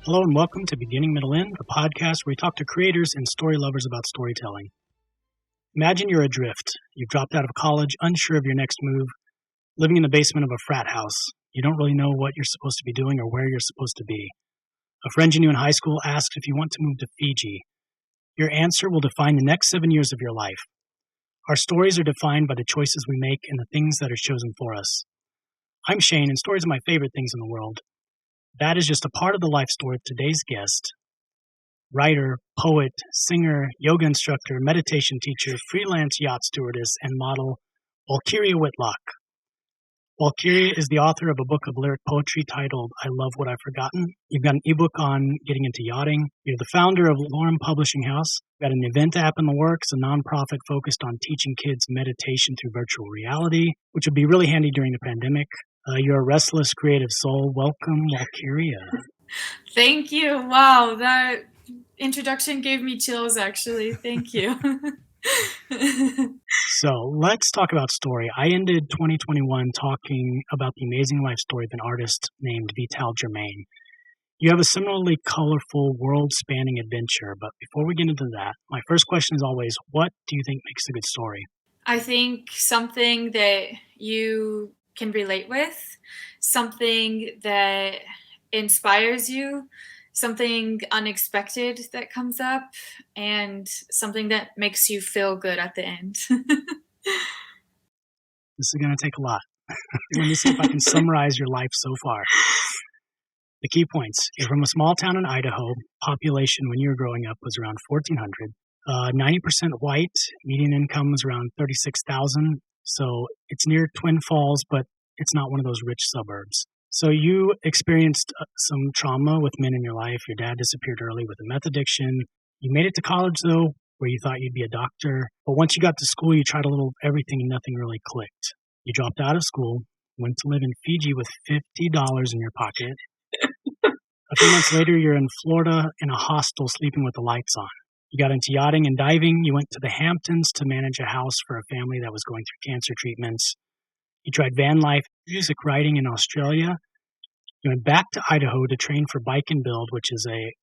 Hello and welcome to Beginning, Middle, End, the podcast where we talk to creators and story lovers about storytelling. Imagine you're adrift. You've dropped out of college, unsure of your next move, living in the basement of a frat house. You don't really know what you're supposed to be doing or where you're supposed to be. A friend you knew in high school asked if you want to move to Fiji. Your answer will define the next 7 years of your life. Our stories are defined by the choices we make and the things that are chosen for us. I'm Shane, and stories are my favorite things in the world. That is just a part of the life story of today's guest, writer, poet, singer, yoga instructor, meditation teacher, freelance yacht stewardess, and model, Walkyria Whitlock. Walkyria is the author of a book of lyric poetry titled I Love What I've Forgotten. You've got an ebook on getting into yachting. You're the founder of Lorem Publishing House. You've got an event app in the works, a nonprofit focused on teaching kids meditation through virtual reality, which would be really handy during the pandemic. You're a restless, creative soul. Welcome, Walkyria. Thank you. Wow, that introduction gave me chills, actually. Thank you. So let's talk about story. I ended 2021 talking about the amazing life story of an artist named Vital Germain. You have a similarly colorful, world-spanning adventure, but before we get into that, my first question is always, what do you think makes a good story? I think something that you can relate with, something that inspires you, something unexpected that comes up, and something that makes you feel good at the end. This is going to take a lot. Let me see if I can summarize your life so far. The key points. You're from a small town in Idaho. Population when you were growing up was around 1,400. 90% white. Median income was around $36,000. So it's near Twin Falls, but it's not one of those rich suburbs. So you experienced some trauma with men in your life. Your dad disappeared early with a meth addiction. You made it to college, though, where you thought you'd be a doctor. But once you got to school, you tried a little of everything and nothing really clicked. You dropped out of school, went to live in Fiji with $50 in your pocket. A few months later, you're in Florida in a hostel sleeping with the lights on. You got into yachting and diving. You went to the Hamptons to manage a house for a family that was going through cancer treatments. You tried van life, music writing in Australia. You went back to Idaho to train for Bike and Build, which is a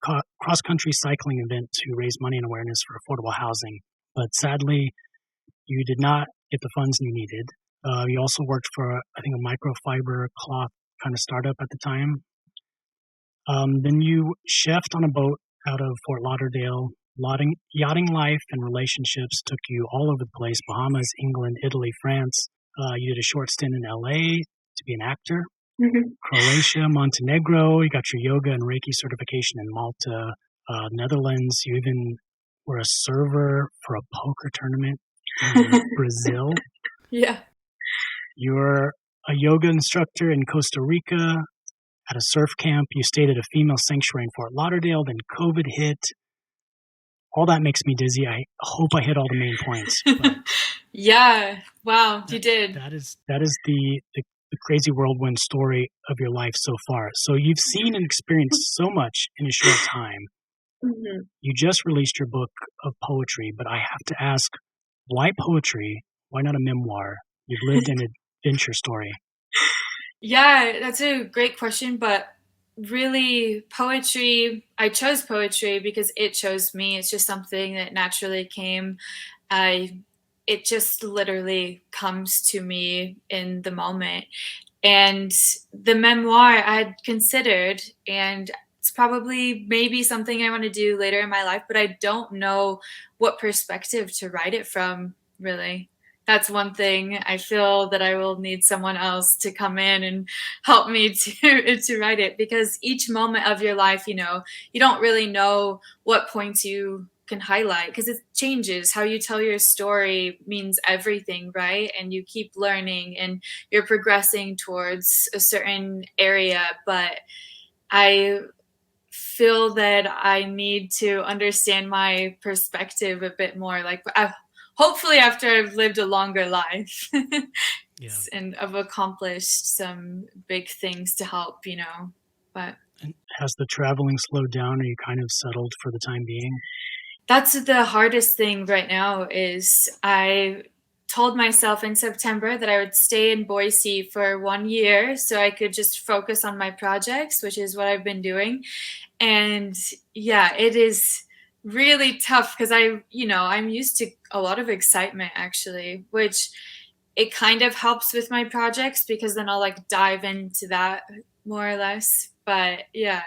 cross-country cycling event to raise money and awareness for affordable housing. But sadly, you did not get the funds you needed. You also worked for, I think, a microfiber cloth kind of startup at the time. Then you chefed on a boat out of Fort Lauderdale. Yachting life and relationships took you all over the place: Bahamas, England, Italy, France. You did a short stint in LA to be an actor. Mm-hmm. Croatia, Montenegro. You got your yoga and Reiki certification in Malta, Netherlands. You even were a server for a poker tournament in Brazil. Yeah. You were a yoga instructor in Costa Rica at a surf camp. You stayed at a female sanctuary in Fort Lauderdale. Then COVID hit. All that makes me dizzy. I hope I hit all the main points. Yeah. Wow, you did. That is the crazy whirlwind story of your life so far. So you've seen and experienced so much in a short time. Mm-hmm. You just released your book of poetry, but I have to ask, why poetry? Why not a memoir? You've lived an adventure story. Yeah, that's a great question, but really poetry, I chose poetry because it chose me. It's just something that naturally came. It just literally comes to me in the moment. And the memoir I had considered, and it's probably maybe something I want to do later in my life, but I don't know what perspective to write it from, really. That's one thing. I feel that I will need someone else to come in and help me to write it, because each moment of your life, you don't really know what points you can highlight, because it changes. How you tell your story means everything, right? And you keep learning and you're progressing towards a certain area. But I feel that I need to understand my perspective a bit more. Hopefully after I've lived a longer life and I've accomplished some big things to help, but. And has the traveling slowed down? Are you kind of settled for the time being? That's the hardest thing right now. Is I told myself in September that I would stay in Boise for 1 year so I could just focus on my projects, which is what I've been doing. And yeah, it is really tough because I'm used to a lot of excitement actually, which it kind of helps with my projects because then I'll like dive into that more or less. But yeah.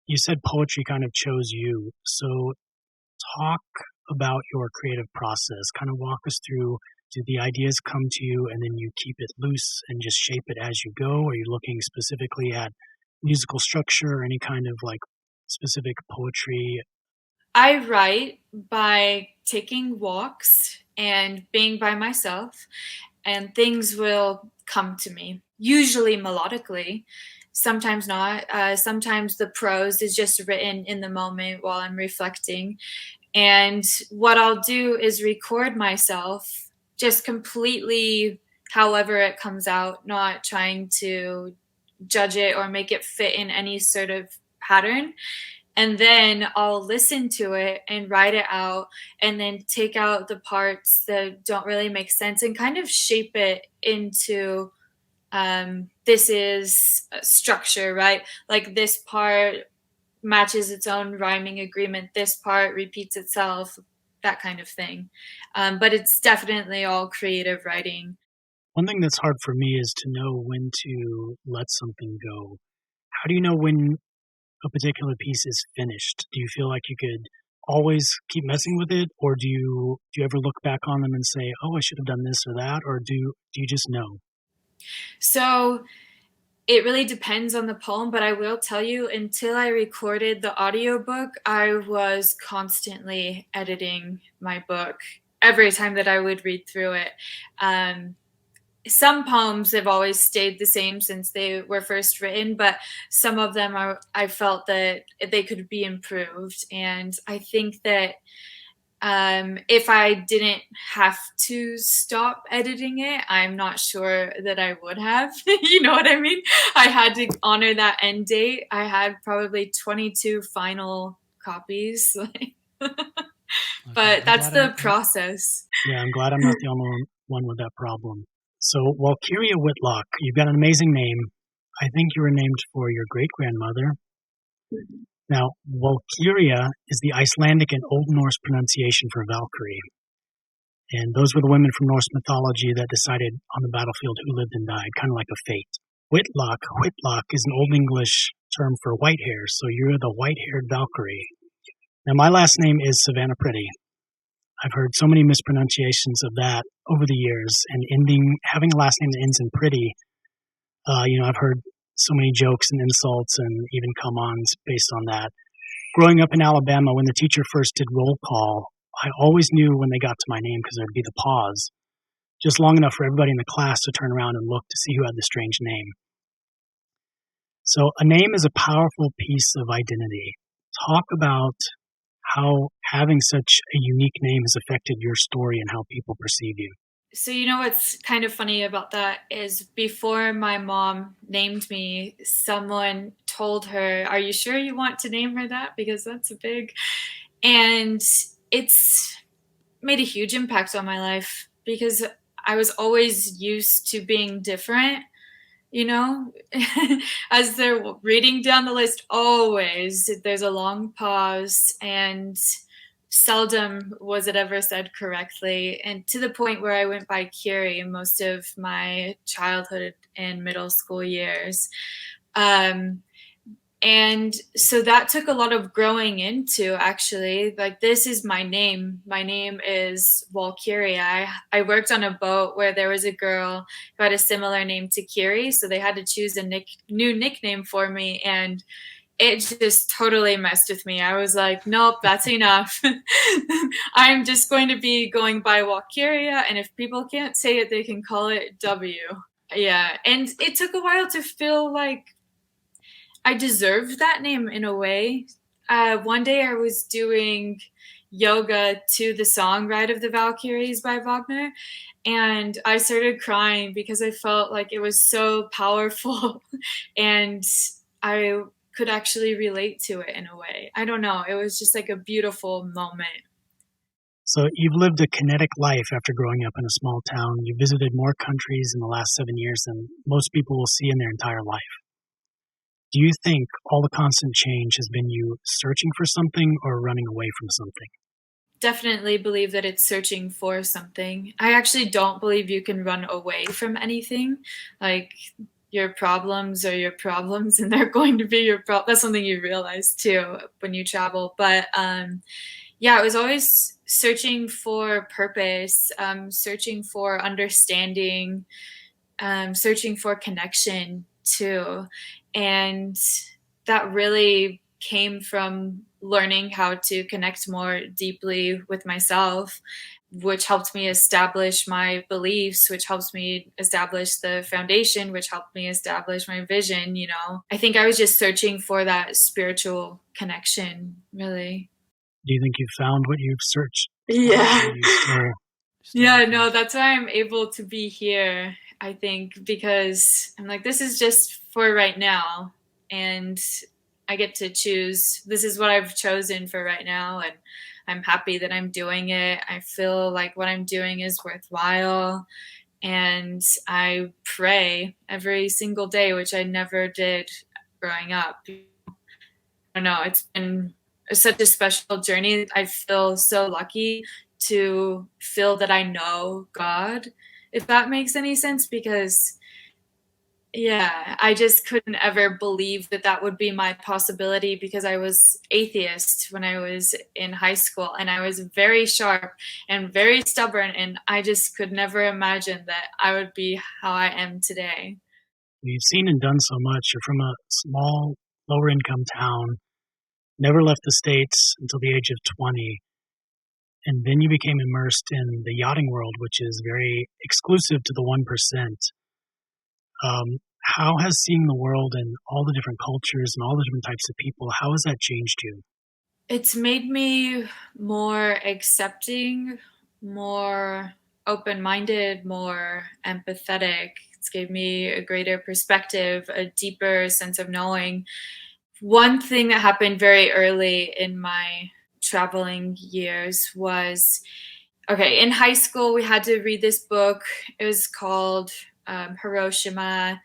You said poetry kind of chose you. So talk about your creative process. Kind of walk us through, do the ideas come to you and then you keep it loose and just shape it as you go? Are you looking specifically at musical structure or any kind of like specific poetry? I write by taking walks and being by myself, and things will come to me, usually melodically. Sometimes not. Sometimes the prose is just written in the moment while I'm reflecting. And what I'll do is record myself just completely however it comes out, not trying to judge it or make it fit in any sort of pattern. And then I'll listen to it and write it out and then take out the parts that don't really make sense and kind of shape it into this is a structure, right? Like this part matches its own rhyming agreement, this part repeats itself, that kind of thing. But it's definitely all creative writing. One thing that's hard for me is to know when to let something go. How do you know when a particular piece is finished? Do you feel like you could always keep messing with it, or do you ever look back on them and say, "Oh, I should have done this or that," or do you just know? So it really depends on the poem, but I will tell you, until I recorded the audiobook, I was constantly editing my book every time that I would read through it. Some poems have always stayed the same since they were first written, but some of them I felt that they could be improved. And I think that if I didn't have to stop editing it, I'm not sure that I would have. You know what I mean? I had to honor that end date. I had probably 22 final copies. Okay, But that's the process. Yeah, I'm glad I'm not the only one with that problem. So, Walkyria Whitlock, you've got an amazing name. I think you were named for your great grandmother. Now, Walkyria is the Icelandic and Old Norse pronunciation for Valkyrie. And those were the women from Norse mythology that decided on the battlefield who lived and died, kind of like a fate. Whitlock is an Old English term for white hair, so you're the white-haired Valkyrie. Now, my last name is Savannah Pretty. I've heard so many mispronunciations of that over the years, and having a last name that ends in pretty, I've heard so many jokes and insults and even come-ons based on that. Growing up in Alabama, when the teacher first did roll call, I always knew when they got to my name because there'd be the pause, just long enough for everybody in the class to turn around and look to see who had the strange name. So a name is a powerful piece of identity. Talk about how having such a unique name has affected your story and how people perceive you. So you know what's kind of funny about that is before my mom named me, someone told her, "Are you sure you want to name her that? Because that's a big..." And it's made a huge impact on my life because I was always used to being different. As they're reading down the list, always there's a long pause and seldom was it ever said correctly, and to the point where I went by Kiri most of my childhood and middle school years. And so that took a lot of growing into, actually. Like, this is my name. My name is Walkyria. I worked on a boat where there was a girl who had a similar name to Kiri, so they had to choose a new nickname for me, and it just totally messed with me. I was like, nope, that's enough. I'm just going to be going by Walkyria, and if people can't say it, they can call it W. Yeah, and it took a while to feel like I deserved that name in a way. One day I was doing yoga to the song Ride of the Valkyries by Wagner, and I started crying because I felt like it was so powerful and I could actually relate to it in a way. I don't know. It was just like a beautiful moment. So you've lived a kinetic life after growing up in a small town. You visited more countries in the last 7 years than most people will see in their entire life. Do you think all the constant change has been you searching for something or running away from something? Definitely believe that it's searching for something. I actually don't believe you can run away from anything. Like, your problems are your problems and they're going to be your problem. That's something you realize too when you travel. But yeah, I was always searching for purpose, searching for understanding, searching for connection too. And that really came from learning how to connect more deeply with myself, which helped me establish my beliefs, which helps me establish the foundation, which helped me establish my vision. I think I was just searching for that spiritual connection, really. Do you think you found what you've searched for? Yeah. Or you still Yeah, looking? no, that's why I'm able to be here, I think, because I'm like, this is just for right now. And I get to choose. This is what I've chosen for right now. And I'm happy that I'm doing it. I feel like what I'm doing is worthwhile. And I pray every single day, which I never did growing up. I don't know. It's been such a special journey. I feel so lucky to feel that I know God, if that makes any sense, because yeah, I just couldn't ever believe that that would be my possibility because I was atheist when I was in high school and I was very sharp and very stubborn, and I just could never imagine that I would be how I am today. You've seen and done so much. You're from a small, lower income town, never left the States until the age of 20. And then you became immersed in the yachting world, which is very exclusive to the 1%. How has seeing the world and all the different cultures and all the different types of people, how has that changed you? It's made me more accepting, more open minded, more empathetic. It's gave me a greater perspective, a deeper sense of knowing. One thing that happened very early in my traveling years was, okay, in high school, we had to read this book. It was called Hiroshima.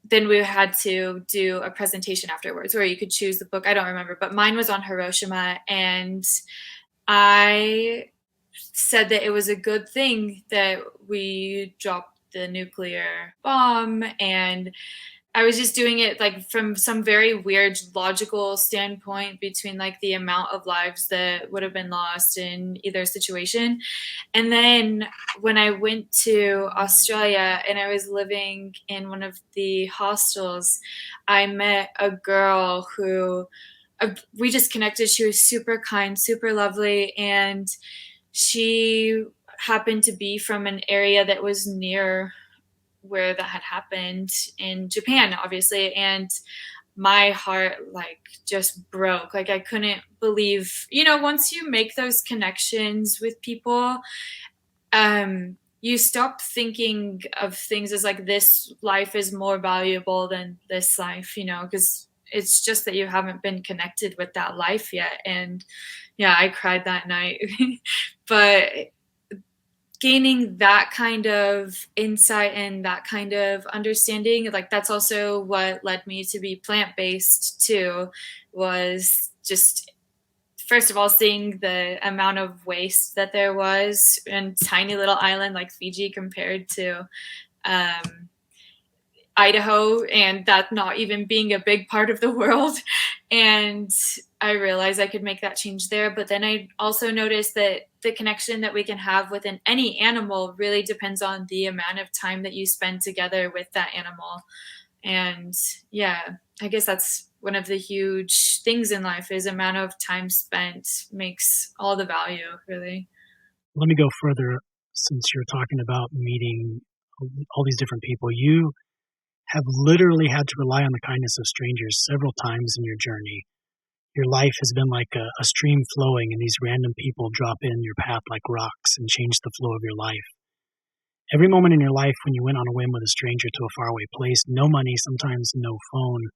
Then we had to do a presentation afterwards where you could choose the book. I don't remember, but mine was on Hiroshima. And I said that it was a good thing that we dropped the nuclear bomb, and I was just doing it like from some very weird logical standpoint between like the amount of lives that would have been lost in either situation. And then when I went to Australia and I was living in one of the hostels, I met a girl who we just connected. She was super kind, super lovely, and she happened to be from an area that was near where that had happened in Japan, obviously. And my heart like just broke. Like, I couldn't believe, once you make those connections with people, you stop thinking of things as like this life is more valuable than this life, because it's just that you haven't been connected with that life yet. And yeah, I cried that night. But gaining that kind of insight and that kind of understanding, like that's also what led me to be plant-based too, was just first of all seeing the amount of waste that there was in tiny little island like Fiji compared to Idaho, and that not even being a big part of the world. And I realized I could make that change there. But then I also noticed that the connection that we can have within any animal really depends on the amount of time that you spend together with that animal. And yeah, I guess that's one of the huge things in life is amount of time spent makes all the value, really. Let me go further since you're talking about meeting all these different people. You have literally had to rely on the kindness of strangers several times in your journey. Your life has been like a stream flowing, and these random people drop in your path like rocks and change the flow of your life. Every moment in your life when you went on a whim with a stranger to a faraway place, no money, sometimes no phone.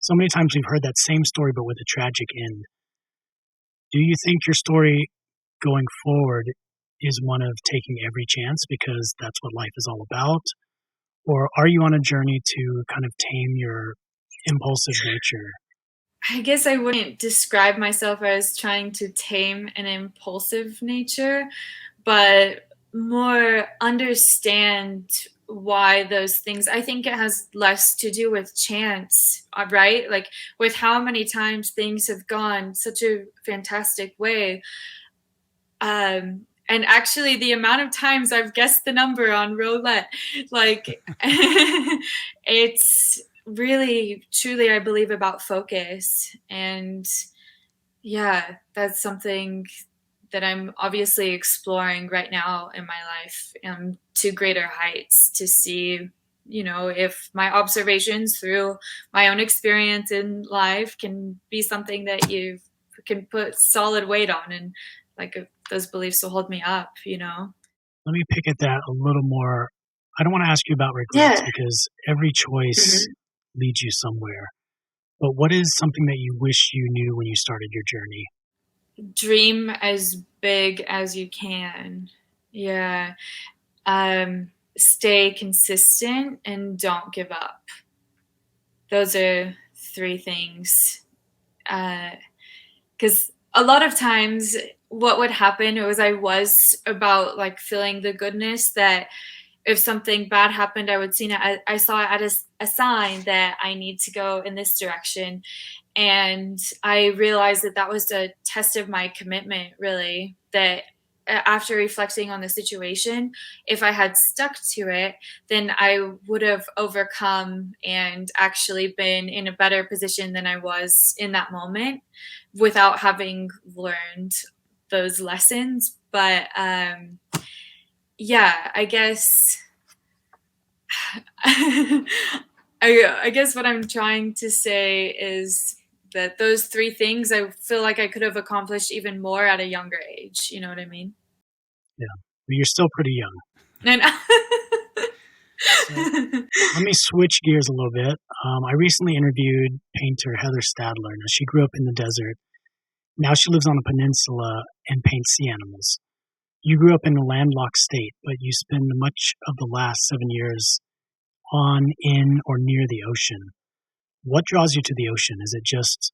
So many times we've heard that same story but with a tragic end. Do you think your story going forward is one of taking every chance because that's what life is all about? Or are you on a journey to kind of tame your impulsive nature? I guess I wouldn't describe myself as trying to tame an impulsive nature, but more understand why those things. I think it has less to do with chance, right? Like with how many times things have gone such a fantastic way. And actually, the amount of times I've guessed the number on roulette, like, it's really, truly, I believe, about focus. And yeah, that's something that I'm obviously exploring right now in my life, to greater heights, to see, if my observations through my own experience in life can be something that you can put solid weight on, and like if those beliefs will hold me up. Let me pick at that a little more. I don't want to ask you about regrets because every choice leads you somewhere. But what is something that you wish you knew when you started your journey? Dream as big as you can. Yeah. Stay consistent and don't give up. Those are three things. Because a lot of times what would happen was I was about like feeling the goodness that if something bad happened, I would see it. I saw it as a sign that I need to go in this direction. And I realized that that was a test of my commitment, really, that after reflecting on the situation, if I had stuck to it, then I would have overcome and actually been in a better position than I was in that moment without having learned those lessons. But yeah, I guess I guess what I'm trying to say is that those three things I feel like I could have accomplished even more at a younger age. You know what I mean? Yeah. But you're still pretty young. And So let me switch gears a little bit. I recently interviewed painter Heather Stadler. Now, she grew up in the desert. Now she lives on a peninsula and paints sea animals. You grew up in a landlocked state, but you spend much of the last 7 years on, in, or near the ocean. What draws you to the ocean? Is it just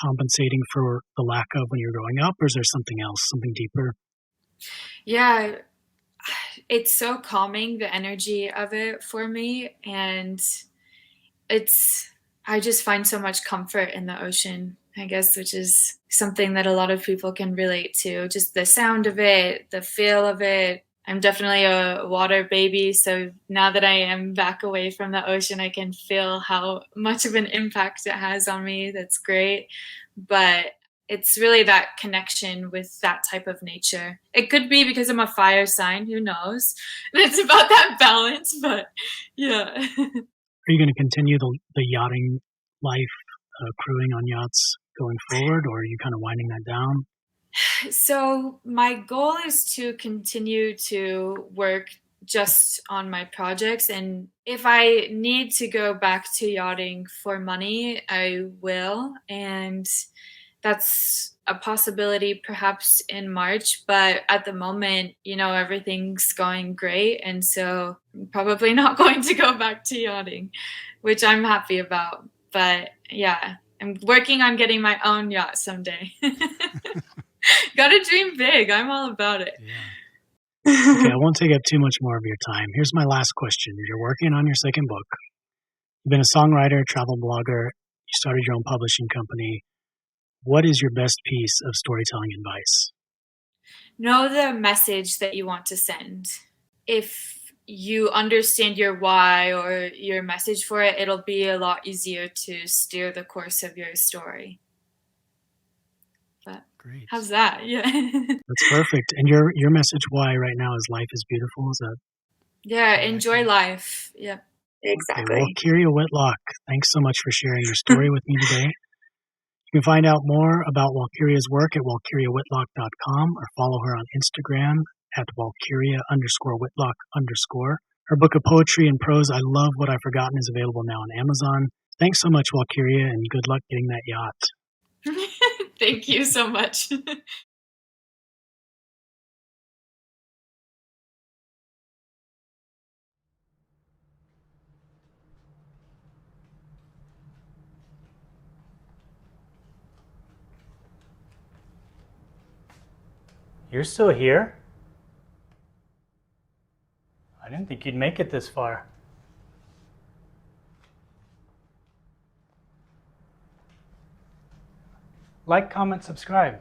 compensating for the lack of when you're growing up, or is there something else, something deeper? yeah, it's so calming, the energy of it for me. And I just find so much comfort in the ocean, I guess, which is something that a lot of people can relate to. Just the sound of it, the feel of it. I'm definitely a water baby, so now that I am back away from the ocean, I can feel how much of an impact it has on me. That's great. But it's really that connection with that type of nature. It could be because I'm a fire sign, who knows? And it's about that balance, but yeah. Are you going to continue the yachting life, crewing on yachts going forward, or are you kind of winding that down? So my goal is to continue to work just on my projects, and if I need to go back to yachting for money, I will, and that's a possibility perhaps in March, but at the moment, everything's going great, and so I'm probably not going to go back to yachting, which I'm happy about. But yeah, I'm working on getting my own yacht someday. Gotta dream big. I'm all about it. Yeah. Okay, I won't take up too much more of your time. Here's my last question. You're working on your second book. You've been a songwriter, travel blogger. You started your own publishing company. What is your best piece of storytelling advice? Know the message that you want to send. If you understand your why or your message for it, it'll be a lot easier to steer the course of your story. But Great. How's that? Yeah. That's perfect. And your message why right now is life is beautiful. Is that? Yeah, enjoy life. Yep. Exactly. Okay, Walkyria Whitlock, thanks so much for sharing your story with me today. You can find out more about Walkyria's work at walkyriawhitlock.com or follow her on Instagram at Walkyria_Whitlock_. Her book of poetry and prose, I Love What I've Forgotten, is available now on Amazon. Thanks so much, Walkyria, and good luck getting that yacht. Thank you so much. You're still here? I didn't think you'd make it this far. Like, comment, subscribe.